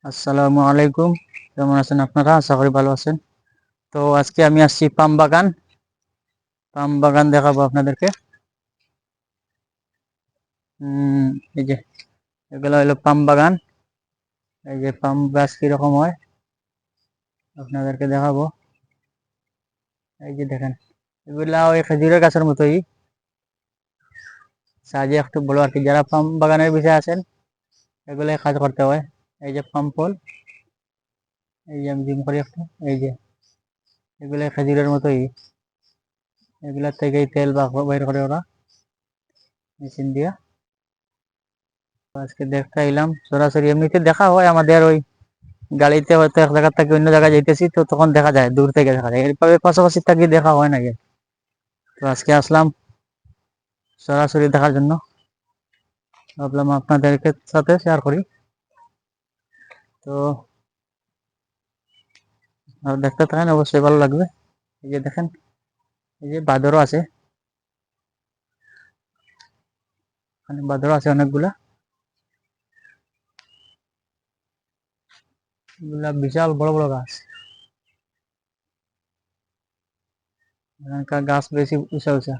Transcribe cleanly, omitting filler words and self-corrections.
আসসালামু আলাইকুম। কেমন আছেন আপনারা? আশা করি ভালো আছেন। তো আজকে আমি আসছি পাম বাগান দেখাবো আপনাদেরকে। উম, এই যে এগুলো হলো পাম বাগান। এই যে পাম গাছ কিরকম হয় আপনাদেরকে দেখাবো। এই যে দেখেন, এগুলা ওই খেজুরের গাছের মতোই, সাইজে একটু বড় আর কি। যারা পাম বাগানের বিষয়ে আছেন এগুলাই কাজ করতে হয়। এই যে পাম ফল, এই যে আমি জুম করি একটু। এই যে এগুলা খেজুরের মতোই, এগুলার থেকেই তেল বের করে ওরা মেশিন দিয়া। আজকে দেখতে এলাম সরাসরি। এমনিতে দেখা হয় আমাদের ওই গাড়িতে, হয়তো এক জায়গা থেকে অন্য জায়গায় যাইতেছি তো তখন দেখা যায়, দূর থেকে দেখা যায়, এরভাবে পাশাপাশি থাকি দেখা হয় নাকি। তো আজকে আসলাম সরাসরি দেখার জন্য, ভাবলাম আপনাদেরকে সাথে শেয়ার করি। তো আর দেখতে থাকেন, অবশ্যই ভালো লাগবে। এই যে দেখেন, এই যে বাঁদরও আছে, মানে বাঁদরও আছে অনেকগুলা। এগুলা বিশাল বড় বড় গাছ, এখানকার গাছ বেশি উঁচা উঁচা।